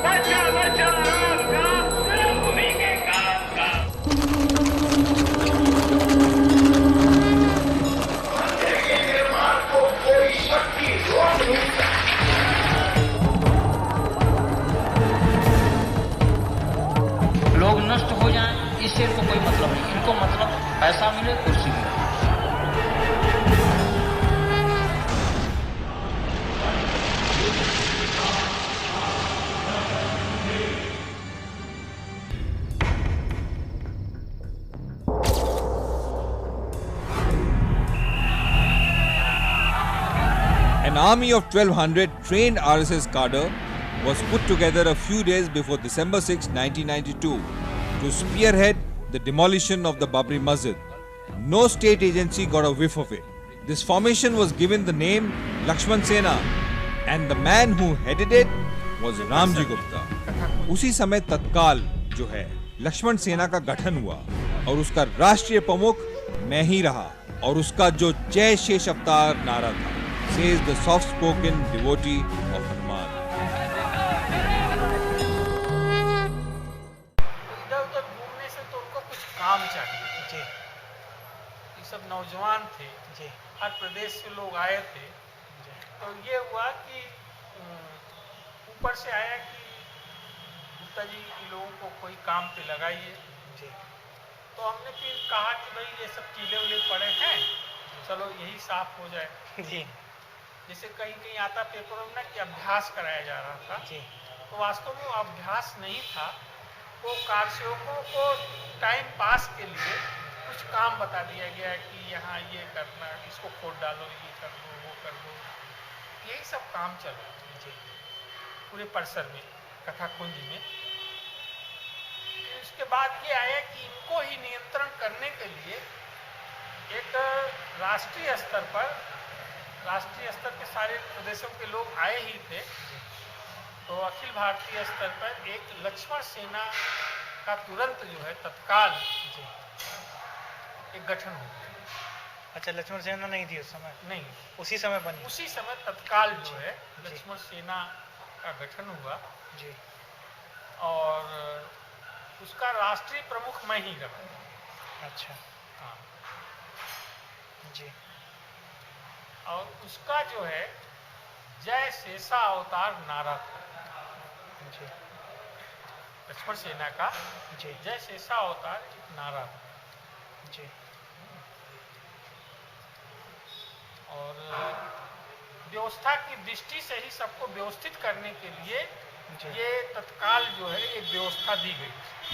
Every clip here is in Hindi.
बचा बचा राम काम भूमि के काम का। मंदिर के निर्माण को कोई शक्ति रोक नहीं सकती। लोग नष्ट हो जाएं इससे इनको कोई मतलब नहीं, इनको मतलब पैसा मिले, कुर्सी मिले। An army of 1200 trained RSS cadre was put together a few days before December 6, 1992 to spearhead the demolition of the Babri Masjid. No state agency got a whiff of it. This formation was given the name Lakshman Sena and the man who headed it was Ramji Gupta. उसी समय तत्काल जो है लक्ष्मण सेना का गठन हुआ और उसका राष्ट्रीय प्रमुख मैं ही रहा और उसका जो जय शेष अवतार नारा था, says the soft-spoken devotee of Hanuman. इधर-उधर घूमने से तो उनको कुछ काम चाहिए जी। ये सब नौजवान थे जी, हर प्रदेश से लोग आए थे जी। तो ये हुआ कि ऊपर से आया कि गुप्ता जी इन लोगों को कोई काम पे लगाइए जी। तो हमने फिर कहा कि भाई ये सब कीले उले पड़े हैं, चलो यही साफ हो जाए जी। जैसे कहीं कहीं आता पेपरों में ना कि अभ्यास कराया जा रहा था जी, तो वास्तव में वो अभ्यास नहीं था, वो कार्यसेवकों को टाइम पास के लिए कुछ काम बता दिया गया कि यहाँ ये करना, इसको खोद डालो, ये कर दो, वो कर दो, यही सब काम चल रहा था जी पूरे परिसर में, कथा कुंज में। उसके बाद ये आया कि इनको ही नियंत्रण करने के लिए एक राष्ट्रीय स्तर के सारे प्रदेशों के लोग आए ही थे, तो अखिल भारतीय स्तर पर एक लक्ष्मण सेना का तुरंत जो है तत्काल एक गठन हो गया। अच्छा, लक्ष्मण सेना नहीं थी उस समय? नहीं, उसी समय बनी? उसी समय तत्काल जो है लक्ष्मण सेना का गठन हुआ जी, और उसका राष्ट्रीय प्रमुख मैं ही रहा। अच्छा हाँ जी। और उसका जो है जय शेषा अवतार नारा था जी, लक्ष्मण सेना का जी, जय शेषा अवतार एक नारा था जी। और व्यवस्था की दृष्टि से ही सबको व्यवस्थित करने के लिए ये तत्काल जो है एक व्यवस्था दी गई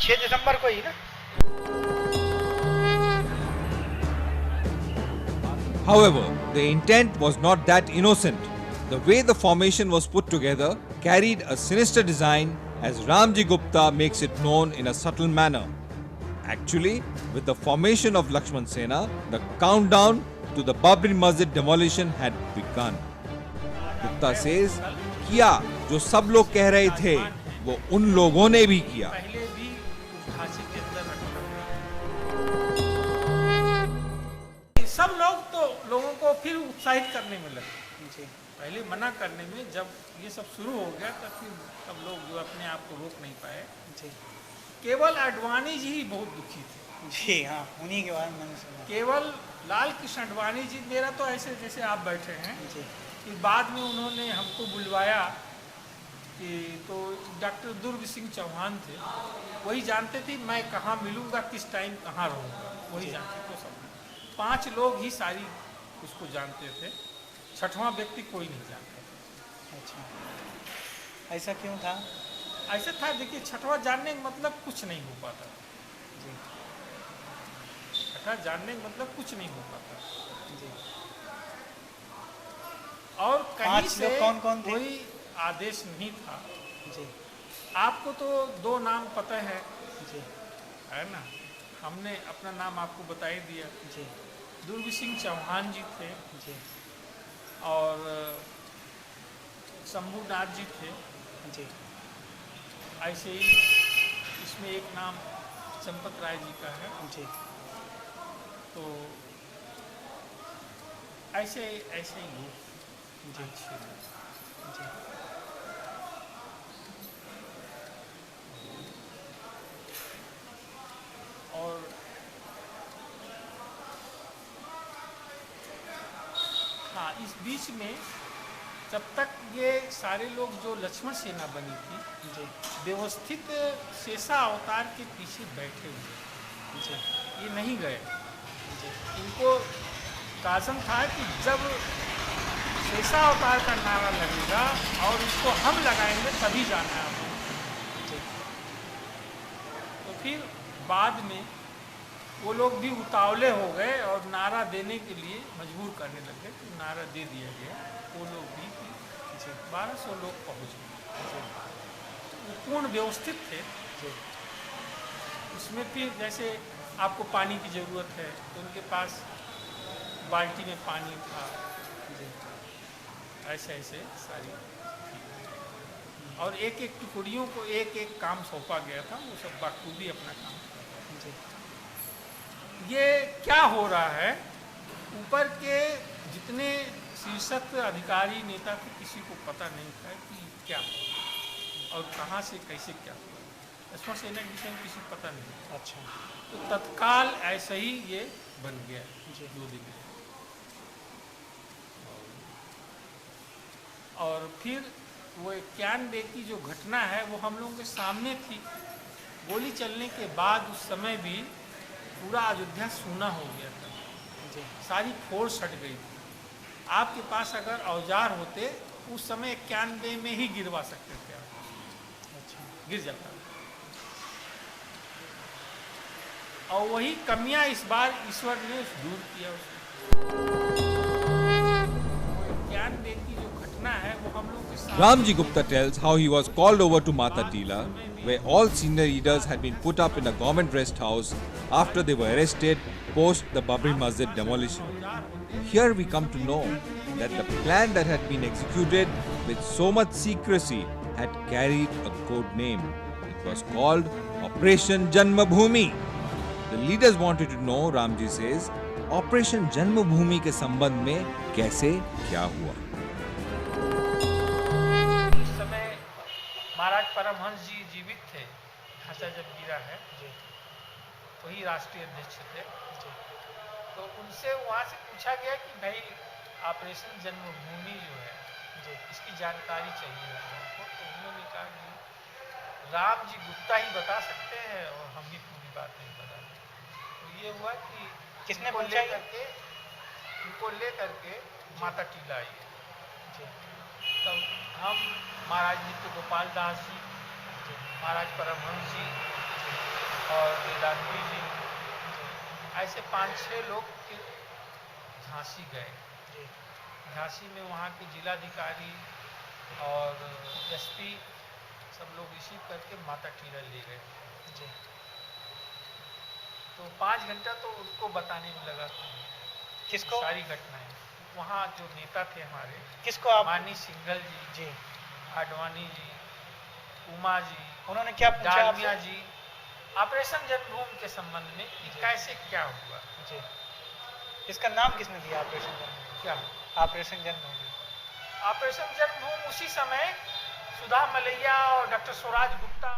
6 दिसंबर को ही ना। However, the intent was not that innocent. The way the formation was put together carried a sinister design, as Ramji Gupta makes it known in a subtle manner. Actually, with the formation of Lakshman Sena, the countdown to the Babri Masjid demolition had begun. Gupta says, किया जो सब लोग कह रहे थे वो उन लोगों ने भी किया। पहले भी उस ढांचे के अंदर रखा। सब लोग तो लोगों को फिर उत्साहित करने में लगे जी, पहले मना करने में, जब ये सब शुरू हो गया तब फिर सब लोग जो अपने आप को रोक नहीं पाए जी, केवल अडवाणी जी ही बहुत दुखी थे जी। हाँ, उन्हीं के बारे में मैंने सुना। केवल लाल कृष्ण अडवाणी जी, मेरा तो ऐसे जैसे आप बैठे हैं जी, कि बाद में उन्होंने हमको बुलवाया कि तो डॉक्टर दुर्ग सिंह चौहान थे, वही जानते थे मैं कहाँ मिलूँगा, किस टाइम कहाँ रहूँगा, वही जानते थे। सब 5 लोग ही सारी उसको जानते थे, 6वां व्यक्ति कोई नहीं जानता। अच्छा, ऐसा क्यों था? ऐसा था, देखिए 6वां जानने का मतलब कुछ नहीं हो पाता जी, 6वां जानने का मतलब कुछ नहीं हो पाता जी। और कहीं 5 से लोग कौन-कौन थे? कोई आदेश नहीं था जी, आपको तो 2 नाम पता है जी, ना, हमने अपना नाम आपको बता ही दिया। जी, दुर्ग सिंह चौहान जी थे जी, और शंभूनाथ जी थे। जी, ऐसे ही इसमें एक नाम चंपत राय जी का है। जी, तो ऐसे ऐसे ही लोग जी, अच्छे जी। इस बीच में जब तक ये सारे लोग जो लक्ष्मण सेना बनी थी जी व्यवस्थित शेषा अवतार के पीछे बैठे हुए, जी ये नहीं गए। जी इनको काजम था कि जब शेषा अवतार का नारा लगेगा और इसको हम लगाएंगे तभी जाना है हमें। जी तो फिर बाद में वो लोग भी उतावले हो गए और नारा देने के लिए मजबूर करने लगे, तो नारा दे दिया गया। वो लोग भी 1200 लोग पहुँच गए, वो पूर्ण व्यवस्थित थे। जी उसमें फिर जैसे आपको पानी की ज़रूरत है तो उनके पास बाल्टी में पानी था, जी ऐसे ऐसे सारी थी। और एक एक टुकड़ियों को एक एक काम सौंपा गया था, वो सब बखूबी अपना काम। जी ये क्या हो रहा है, ऊपर के जितने शीर्षक अधिकारी नेता थे किसी को पता नहीं था कि क्या हुआ और कहाँ से कैसे क्या हुआ। लक्ष्मण सेना के विषय में किसी को पता नहीं था। अच्छा तो तत्काल ऐसे ही ये बन गया जी 2 दिन में। और फिर वो 91 की जो घटना है वो हम लोगों के सामने थी। गोली चलने के बाद उस समय भी पूरा अयोध्या सूना हो गया था, जी सारी फोर्स हट गई थी। आपके पास अगर औजार होते उस समय 91 में ही गिरवा सकते थे आप, अच्छा गिर जाता। और वही कमियां इस बार ईश्वर ने दूर किया उसको। 91 की जो घटना है वो हम लोग के साथ। Ramji Gupta tells how he was called over to Mata Tila, where all senior leaders had been put up in a government rest house after they were arrested post the Babri Masjid demolition. Here we come to know that the plan that had been executed with so much secrecy had carried a code name. It was called Operation Janmabhoomi. The leaders wanted to know, Ramji says, Operation Janmabhoomi के संबंध में कैसे क्या हुआ। उस समय महाराज परमहंस जी जीवित थे, ढांचा जब गिरा है, वही राष्ट्रीय अध्यक्ष थे। तो उनसे वहाँ से पूछा गया कि भाई ऑपरेशन जन्मभूमि जो है इसकी जानकारी चाहिए हमको। तो उन्होंने कहा कि राम जी गुप्ता ही बता सकते हैं और हम भी पूरी बात नहीं बता सकते। तो ये हुआ कि किसने पूछा उनको ले करके माता टीला आई है। तब हम महाराज नित्य गोपाल दास जी, महाराज परमहंस जी और वेदांती जी, ऐसे 5-6 लोग फिर झांसी गए। झांसी में वहाँ के जिलाधिकारी और एसपी सब लोग रिसीव करके माता टीला ले गए। तो 5 घंटा तो उनको बताने में लगा, किसको सारी घटनाएं। वहाँ जो नेता थे हमारे, किसको आप मानी सिंघल जी, आडवाणी जी, उमा जी, उन्होंने क्या पूछा डालमिया आपसे? जी, ऑपरेशन जन्मभूमि के संबंध में कि कैसे क्या हुआ। जी इसका नाम किसने दिया ऑपरेशन जन्मभूमि? क्या ऑपरेशन जन्मभूमि ऑपरेशन जन्मभूमि उसी समय सुधा मलैया और doctor Swaraj Gupta.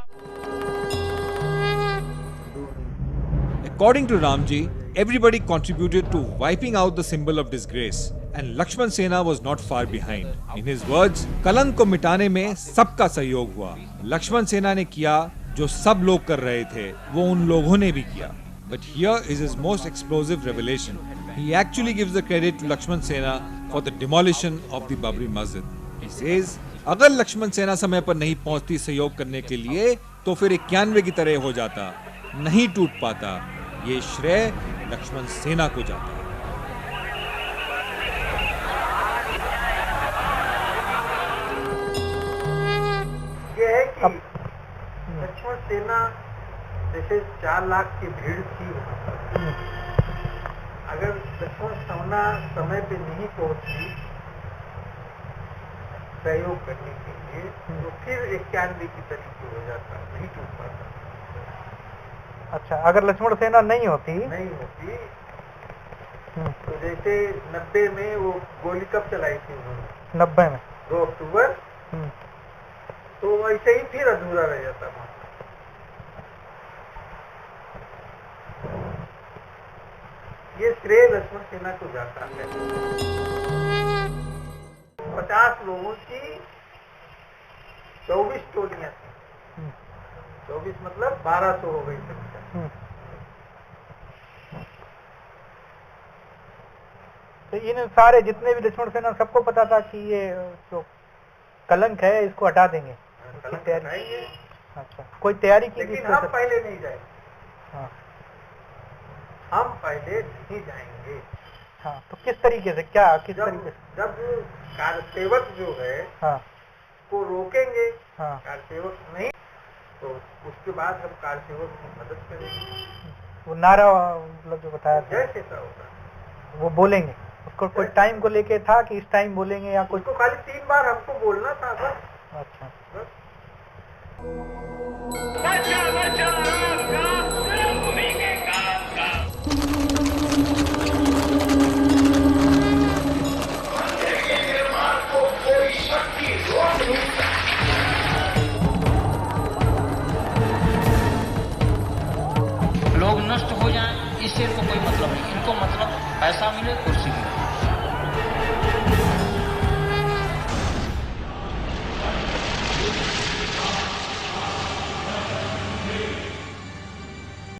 According to Ramji, everybody contributed to wiping out the symbol of disgrace, and Lakshman Sena was not far behind. In his words, कलंक को मिटाने में सबका सहयोग हुआ। लक्ष्मण सेना ने किया जो सब लोग कर रहे थे, वो उन लोगों ने भी किया। But here is his most explosive revelation. He actually gives the credit to Lakshman Sena for the demolition of the Babri Masjid. He says, अगर लक्ष्मण सेना समय पर नहीं पहुंचती सहयोग करने के लिए, तो फिर 91 की तरह हो जाता, नहीं टूट पाता। ये श्रेय लक्ष्मण सेना को जाता है। ये है कि लक्ष्मण सेना जैसे 4 लाख की भीड़ थी वहाँ पर, अगर लक्ष्मण सेना समय पे नहीं पहुंची सहयोग करने के लिए, तो फिर 91 की तरीके हो जाता, नहीं टूट पाता। अच्छा, अगर लक्ष्मण सेना नहीं होती तो जैसे 90 में वो गोली कब चलाई थी उन्होंने? 90 में 2 अक्टूबर। तो ऐसे ही फिर अधूरा रह जाता वहाँ। ये श्रेय लक्ष्मण सेना को जाता है। 50 लोगों की 24 टोलियां थी। 24 मतलब 1200 हो गई संख्या। तो इन सारे जितने भी लक्ष्मण सेना सबको पता था कि ये जो कलंक है इसको हटा देंगे, उसकी तैयारी। हटाएंगे, अच्छा, कोई तैयारी की लेकिन थी? हम पहले नहीं जाएंगे। हाँ हम पहले नहीं जाएंगे। हाँ, तो किस तरीके से, क्या किस तरीके से? जब कारसेवक जो है हाँ को रोकेंगे, हाँ, कारसेवक नहीं, तो उसके बाद हम कारसेवक की मदद करेंगे। वो नारा मतलब जो बताया था जैसे ऐसा होगा वो बोलेंगे, उसको कोई टाइम को लेके था कि इस टाइम बोलेंगे या कुछ? उसको खाली 3 बार हमको बोलना था बस। अच्छा, बस। लोग नष्ट हो जाएं इससे इनको कोई मतलब नहीं, इनको मतलब पैसा मिले, कुर्सी मिले।